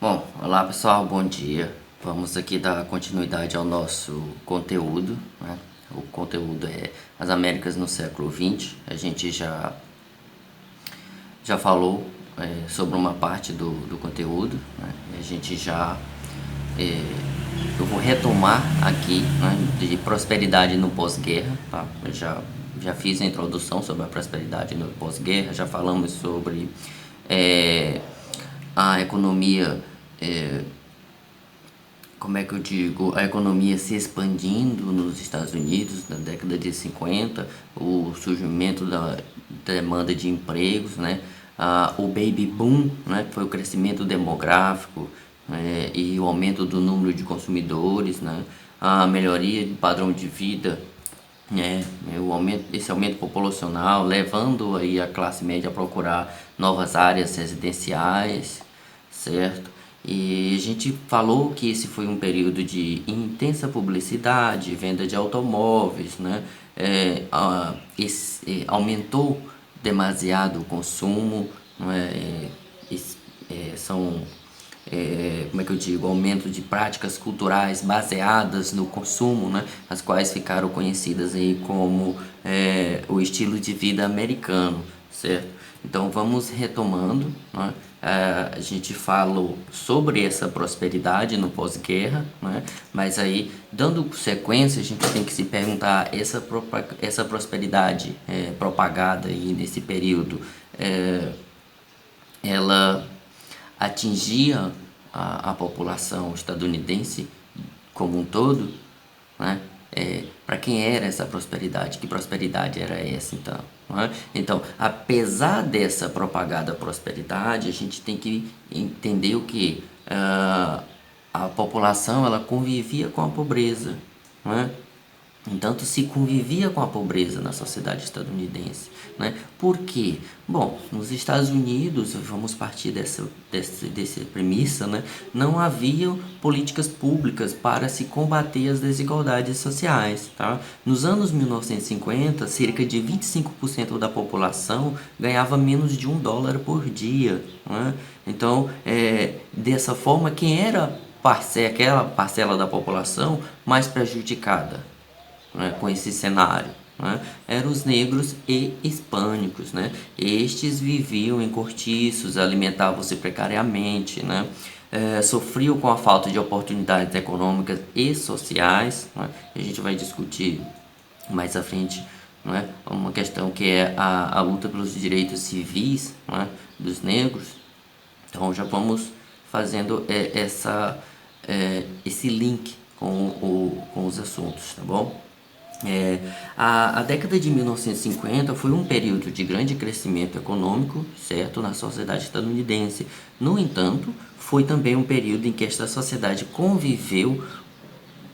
Bom, olá pessoal, bom dia. Vamos aqui dar continuidade ao nosso conteúdo, né? O conteúdo é as Américas no século XX. A gente já falou sobre uma parte do conteúdo, né? A gente é, eu vou retomar aqui, né, de prosperidade no pós-guerra, tá? Já fiz a introdução sobre a prosperidade no pós-guerra, já falamos sobre é, a economia, é, como é que eu digo, a economia se expandindo nos Estados Unidos na década de 50, o surgimento da demanda de empregos, né? O baby boom, né? Que foi o crescimento demográfico, e o aumento do número de consumidores, né? A melhoria do padrão de vida, né? Esse aumento populacional levando aí a classe média a procurar novas áreas residenciais, certo? E a gente falou que esse foi um período de intensa publicidade, venda de automóveis, né? Aumentou demasiado o consumo, não é? São como é que eu digo, aumento de práticas culturais baseadas no consumo, né, as quais ficaram conhecidas aí como o estilo de vida americano, certo? Então vamos retomando, né? A gente falou sobre essa prosperidade no pós-guerra, né? Mas aí, dando sequência, a gente tem que se perguntar, essa prosperidade propagada aí nesse período, ela atingia a população estadunidense como um todo, né? Para quem era essa prosperidade? Que prosperidade era essa então? Não é? Então, apesar dessa propagada prosperidade, a gente tem que entender o que a população ela convivia com a pobreza, não é? Entanto, se convivia com a pobreza na sociedade estadunidense, né? Por quê? Bom, nos Estados Unidos, vamos partir dessa premissa, né? Não haviam políticas públicas para se combater as desigualdades sociais, tá? Nos anos 1950, cerca de 25% da população ganhava menos de $1 por dia, né? Então, dessa forma, quem era aquela parcela da população mais prejudicada, né, com esse cenário, né, eram os negros e hispânicos, né? Estes viviam em cortiços, alimentavam-se precariamente, né? Sofriam com a falta de oportunidades econômicas e sociais, né? A gente vai discutir mais à frente, não é? Uma questão que é a luta pelos direitos civis, não é? Dos negros. Então já vamos fazendo esse link com os assuntos, tá bom? A década de 1950 foi um período de grande crescimento econômico, certo, na sociedade estadunidense. No entanto, foi também um período em que esta sociedade conviveu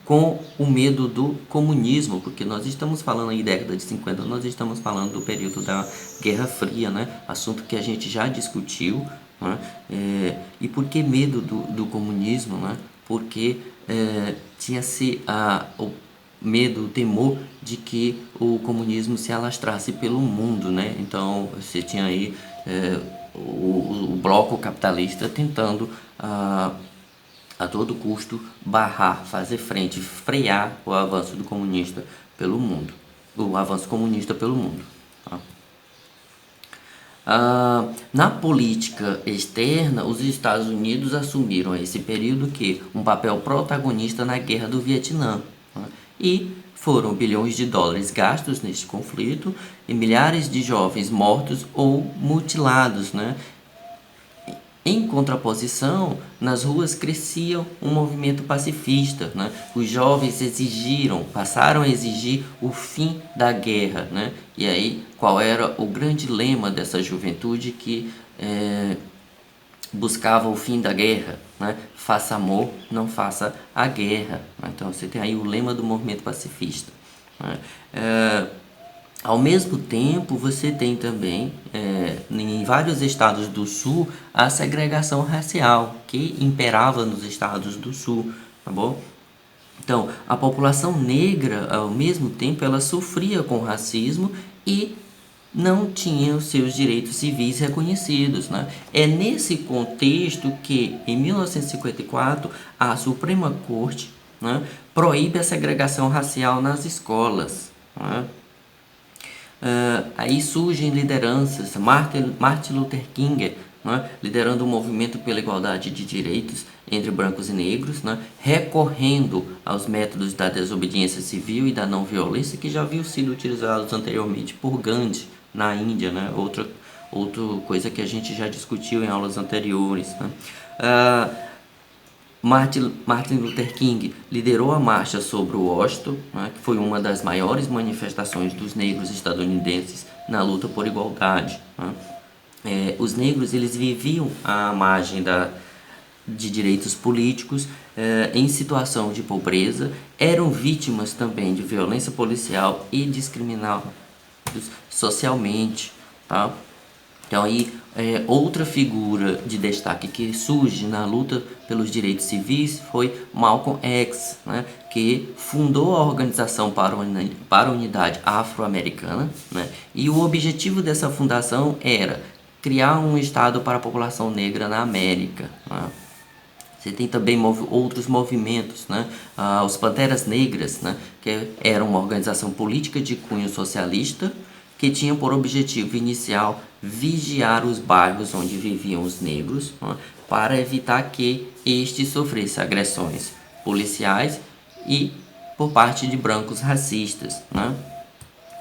com o medo do comunismo, porque nós estamos falando aí década de 50, nós estamos falando do período da Guerra Fria, né? Assunto que a gente já discutiu, né? E por que medo do comunismo, né? Porque tinha-se o medo, o temor de que o comunismo se alastrasse pelo mundo, né? Então você tinha aí o bloco capitalista tentando a todo custo barrar, fazer frente, frear o avanço do comunista pelo mundo, o avanço comunista pelo mundo. Tá? Na política externa, os Estados Unidos assumiram esse período que um papel protagonista na Guerra do Vietnã, né? E foram bilhões de dólares gastos neste conflito e milhares de jovens mortos ou mutilados, né? Em contraposição, nas ruas crescia um movimento pacifista, né? Os jovens passaram a exigir o fim da guerra, né? E aí, qual era o grande lema dessa juventude que buscava o fim da guerra, né? Faça amor, não faça a guerra. Então você tem aí o lema do movimento pacifista, né? Ao mesmo tempo, você tem também, em vários estados do sul, a segregação racial que imperava nos estados do sul, tá bom? Então, a população negra, ao mesmo tempo, ela sofria com racismo e não tinham seus direitos civis reconhecidos, né? É nesse contexto que, em 1954, a Suprema Corte, né, proíbe a segregação racial nas escolas, né? Aí surgem lideranças, Martin Luther King, né, liderando o movimento pela igualdade de direitos entre brancos e negros, né, recorrendo aos métodos da desobediência civil e da não violência que já haviam sido utilizados anteriormente por Gandhi na Índia, né, outra coisa que a gente já discutiu em aulas anteriores, né. Martin Luther King liderou a marcha sobre Washington, né, que foi uma das maiores manifestações dos negros estadunidenses na luta por igualdade, né. Os negros eles viviam à margem de direitos políticos, em situação de pobreza, eram vítimas também de violência policial e discriminados socialmente, tá? Então aí outra figura de destaque que surge na luta pelos direitos civis foi Malcolm X, né, que fundou a Organização para a Unidade Afro-Americana, né, e o objetivo dessa fundação era criar um estado para a população negra na América, né. Você tem também outros movimentos, né? Os Panteras Negras, né? Que era uma organização política de cunho socialista que tinha por objetivo inicial vigiar os bairros onde viviam os negros, né? Para evitar que estes sofressem agressões policiais e por parte de brancos racistas, né?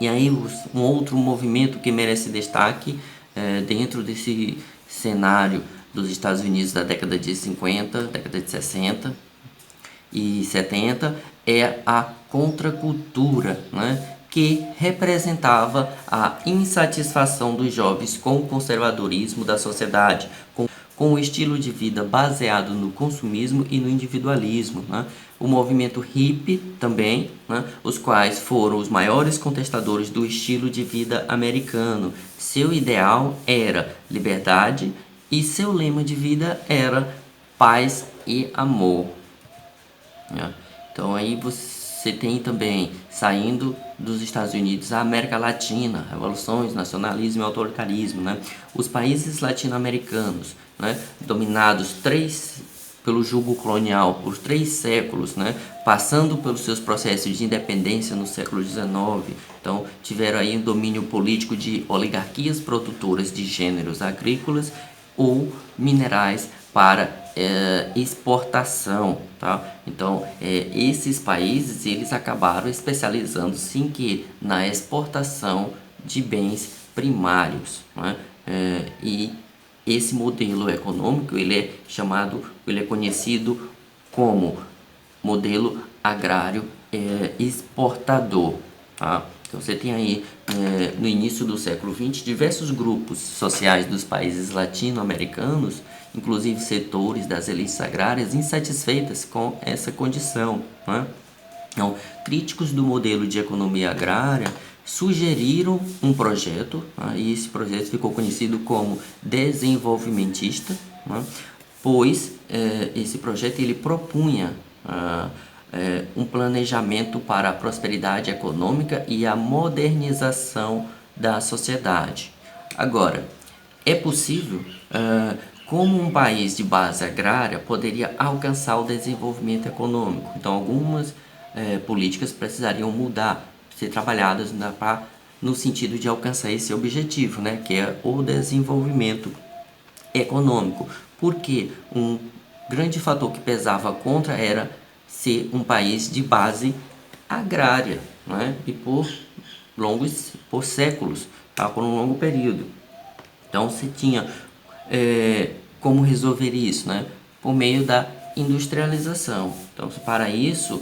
E aí um outro movimento que merece destaque dentro desse cenário dos Estados Unidos da década de 50, década de 60 e 70 é a contracultura, né, que representava a insatisfação dos jovens com o conservadorismo da sociedade, com o estilo de vida baseado no consumismo e no individualismo, né? O movimento hippie também, né? Os quais foram os maiores contestadores do estilo de vida americano. Seu ideal era liberdade e seu lema de vida era paz e amor, né? Então aí você tem também, saindo dos Estados Unidos, a América Latina, revoluções, nacionalismo e autoritarismo, né? Os países latino-americanos, né, dominados pelo jugo colonial por 3 séculos, né, passando pelos seus processos de independência no século XIX. Então, tiveram aí um domínio político de oligarquias produtoras de gêneros agrícolas ou minerais para exportação, tá? Então, esses países eles acabaram especializando-se em que na exportação de bens primários, né? E esse modelo econômico ele é conhecido como modelo agrário exportador, tá? Então você tem aí no início do século XX diversos grupos sociais dos países latino-americanos, inclusive setores das elites agrárias insatisfeitas com essa condição, né? Então, críticos do modelo de economia agrária sugeriram um projeto, né, e esse projeto ficou conhecido como desenvolvimentista, né, pois esse projeto ele propunha um planejamento para a prosperidade econômica e a modernização da sociedade. Agora, é possível como um país de base agrária poderia alcançar o desenvolvimento econômico? Então, algumas políticas precisariam mudar, ser trabalhadas no sentido de alcançar esse objetivo, né, que é o desenvolvimento econômico. Porque um grande fator que pesava contra era ser um país de base agrária, né, e por séculos, tá, por um longo período. Então você tinha como resolver isso, né, por meio da industrialização. Então, para isso,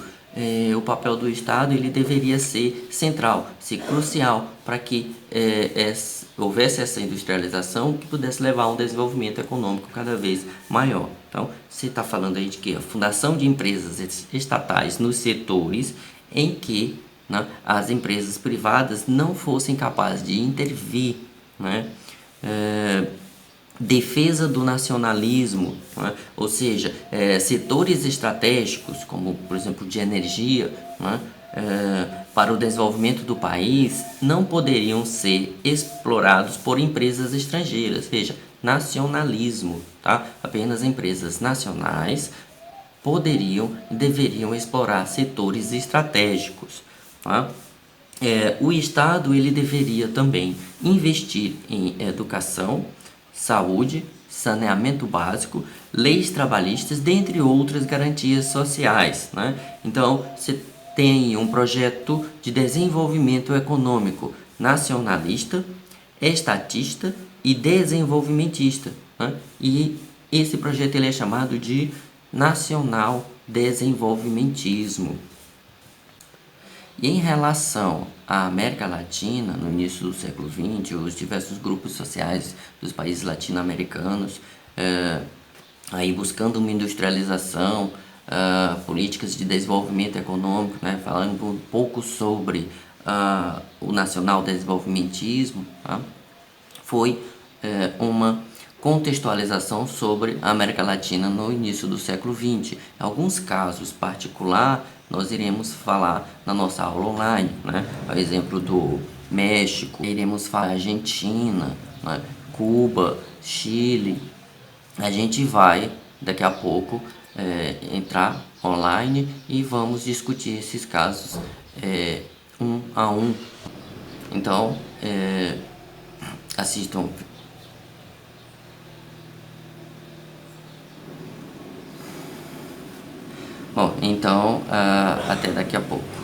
o papel do Estado ele deveria ser central, ser crucial para que houvesse essa industrialização que pudesse levar a um desenvolvimento econômico cada vez maior. Então, você está falando aí de que a fundação de empresas estatais nos setores em que, né, as empresas privadas não fossem capazes de intervir, né? Defesa do nacionalismo, né? Ou seja, setores estratégicos, como por exemplo de energia, né, para o desenvolvimento do país não poderiam ser explorados por empresas estrangeiras. Veja, nacionalismo, tá? Apenas empresas nacionais poderiam e deveriam explorar setores estratégicos, tá? O Estado ele deveria também investir em educação, saúde, saneamento básico, leis trabalhistas, dentre outras garantias sociais, né? Então, você tem um projeto de desenvolvimento econômico nacionalista, estatista e desenvolvimentista, né? E esse projeto ele é chamado de nacional desenvolvimentismo. E em relação à América Latina, no início do século XX, os diversos grupos sociais dos países latino-americanos, aí buscando uma industrialização, políticas de desenvolvimento econômico, né, falando um pouco sobre o nacional desenvolvimentismo, tá? Foi uma contextualização sobre a América Latina no início do século XX. Em alguns casos particular, nós iremos falar na nossa aula online, né? Por exemplo do México, iremos falar Argentina, né? Cuba, Chile. A gente vai daqui a pouco entrar online e vamos discutir esses casos um a um. Então, assistam. Bom, então até daqui a pouco.